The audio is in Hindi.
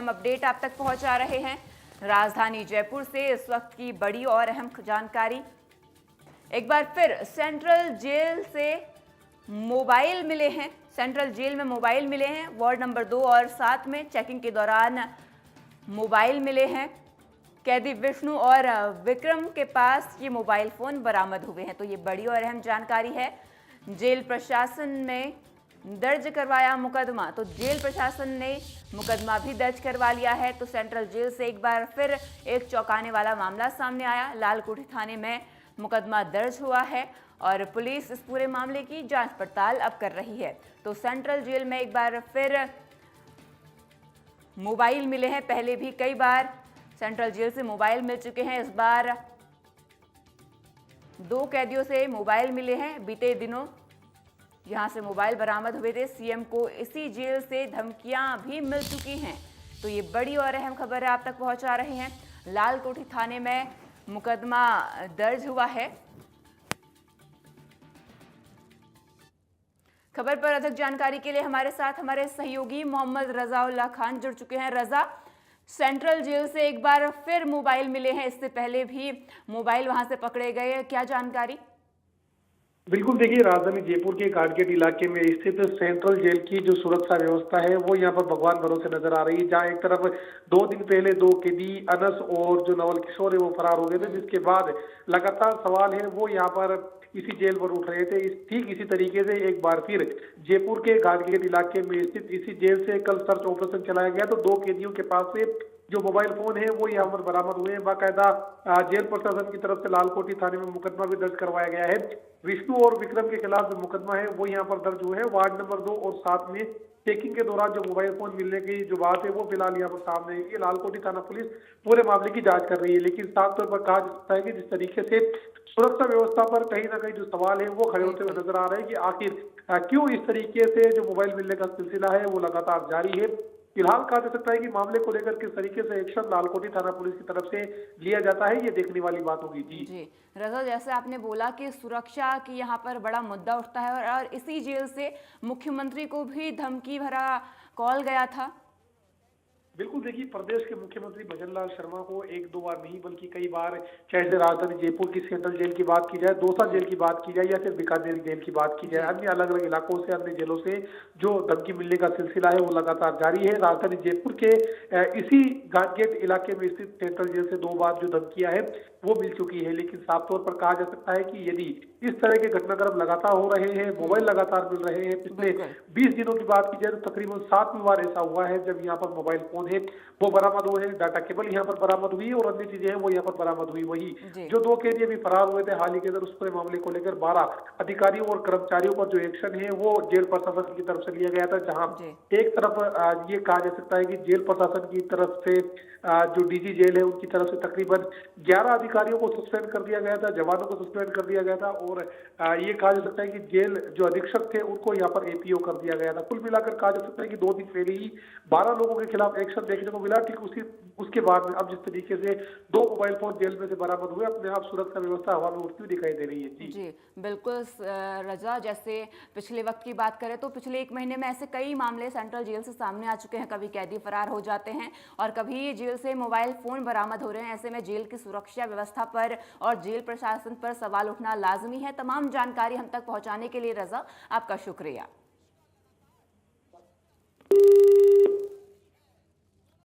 अहम अपडेट आप तक पहुंचा रहे हैं राजधानी जयपुर से इस वक्त की बड़ी और अहम जानकारी। एक बार फिर सेंट्रल जेल से मोबाइल मिले हैं। सेंट्रल जेल में मोबाइल मिले हैं। वार्ड नंबर 2 और 7 में चेकिंग के दौरान मोबाइल मिले हैं। कैदी विष्णु और विक्रम के पास ये मोबाइल फोन बरामद हुए हैं। तो ये बड़ी और अहम जानकारी है। जेल प्रशासन ने दर्ज करवाया मुकदमा। तो जेल प्रशासन ने मुकदमा भी दर्ज करवा लिया है। तो सेंट्रल जेल से एक बार फिर एक चौंकाने वाला मामला सामने आया। लालकोठी थाने में मुकदमा दर्ज हुआ है और पुलिस इस पूरे मामले की जांच पड़ताल अब कर रही है। तो सेंट्रल जेल में एक बार फिर मोबाइल मिले हैं। पहले भी कई बार सेंट्रल जेल से मोबाइल मिल चुके हैं। इस बार 2 कैदियों से मोबाइल मिले हैं। बीते दिनों यहां से मोबाइल बरामद हुए थे। सीएम को इसी जेल से धमकियां भी मिल चुकी हैं। तो ये बड़ी और अहम खबर है, आप तक पहुंचा रहे हैं। लालकोठी थाने में मुकदमा दर्ज हुआ है। खबर पर अधिक जानकारी के लिए हमारे साथ हमारे सहयोगी मोहम्मद रजाउल्लाह खान जुड़ चुके हैं। रजा, सेंट्रल जेल से एक बार फिर मोबाइल मिले हैं। इससे पहले भी मोबाइल वहां से पकड़े गए, क्या जानकारी? बिल्कुल, देखिए राजधानी जयपुर के गाटगेट इलाके में स्थित सेंट्रल जेल की जो सुरक्षा व्यवस्था है वो यहाँ पर भगवान भरोसे नजर आ रही है। जहाँ एक तरफ 2 दिन पहले 2 कैदी अनस और जो नवल किशोर है वो फरार हो गए थे, जिसके बाद लगातार सवाल है वो यहाँ पर इसी जेल पर उठ रहे थे। ठीक इसी तरीके से एक बार फिर जयपुर के गाटगेट इलाके में स्थित इसी जेल से कल सर्च ऑपरेशन चलाया गया। तो 2 कैदियों के पास से जो मोबाइल फोन है वो यहाँ पर बरामद हुए हैं। बाकायदा जेल प्रशासन की तरफ से लालकोठी थाने में मुकदमा भी दर्ज करवाया गया है। विष्णु और विक्रम के खिलाफ जो मुकदमा है वो यहाँ पर दर्ज हुए हैं। वार्ड नंबर 2 और 7 में चेकिंग के दौरान जो मोबाइल फोन मिलने की जो बात है वो फिलहाल यहाँ पर सामने है। लालकोठी थाना पुलिस पूरे मामले की जांच कर रही है, लेकिन साफ तौर पर कहा जा सकता है कि जिस तरीके से सुरक्षा व्यवस्था पर कहीं ना कहीं जो सवाल है वो खड़े होते हुए नजर आ रहे हैं कि आखिर क्यों इस तरीके से जो मोबाइल मिलने का सिलसिला है वो लगातार जारी है। फिलहाल कहा जा सकता है कि मामले को लेकर किस तरीके से एक्शन लालकोठी थाना पुलिस की तरफ से लिया जाता है, ये देखने वाली बात होगी। जी रजा, जैसे आपने बोला कि सुरक्षा की यहाँ पर बड़ा मुद्दा उठता है और इसी जेल से मुख्यमंत्री को भी धमकी भरा कॉल गया था। बिल्कुल, देखिए प्रदेश के मुख्यमंत्री भजन लाल शर्मा को 1-2 बार नहीं बल्कि कई बार, चाहे से राजधानी जयपुर की सेंट्रल जेल की बात की जाए, दौसा जेल की बात की जाए या फिर बीकानेर जेल की बात की जाए, अन्य अलग अलग इलाकों से, अन्य जेलों से जो धमकी मिलने का सिलसिला है वो लगातार जारी है। राजधानी जयपुर के इसी गाटगेट इलाके में स्थित सेंट्रल जेल से 2 बार जो धमकियां है वो मिल चुकी है। लेकिन साफ तौर पर कहा जा सकता है कि यदि इस तरह के घटनाक्रम लगातार हो रहे हैं, मोबाइल लगातार मिल रहे हैं, पिछले 20 दिनों की बात की जाए तो तकरीबन 7वीं बार ऐसा हुआ है जब यहाँ पर मोबाइल फोन है वो बरामद हुए हैं, डाटा केबल यहाँ पर बरामद हुई और अन्य चीजें हैं वो यहाँ पर बरामद हुई। वही जो 2 कैदी अभी फरार हुए थे हाल ही के अंदर, उस पूरे मामले को लेकर 12 अधिकारियों और कर्मचारियों पर जो एक्शन है वो जेल प्रशासन की तरफ से लिया गया था। जहाँ एक तरफ ये कहा जा सकता है कि जेल प्रशासन की तरफ से जो डीजी जेल है उनकी तरफ से तकरीबन 11 अधिकारियों को सस्पेंड कर दिया गया था, जवानों को सस्पेंड कर दिया गया था और ये कहा जा सकता है कि जेल जो अधीक्षक थे उनको यहाँ पर एपीओ कर दिया गया था। कुल मिलाकर कहा जा सकता है कि 2 दिन पहले ही 12 लोगों के खिलाफ एक्शन देखने को मिला। ठीक उसके बाद में अब जिस तरीके से 2 मोबाइल फोन जेल में से बरामद हुए, अपने आप सुरक्षा व्यवस्था हवा में उठती हुई दिखाई दे रही है। जी बिल्कुल रजा, जैसे पिछले वक्त की बात करें तो पिछले 1 महीने में ऐसे कई मामले सेंट्रल जेल से सामने आ चुके हैं। कभी कैदी फरार हो जाते हैं और कभी जेल से मोबाइल फोन बरामद हो रहे हैं। ऐसे में जेल की सुरक्षा व्यवस्था पर और जेल प्रशासन पर सवाल उठना लाजमी है। तमाम जानकारी हम तक पहुंचाने के लिए रजा आपका शुक्रिया।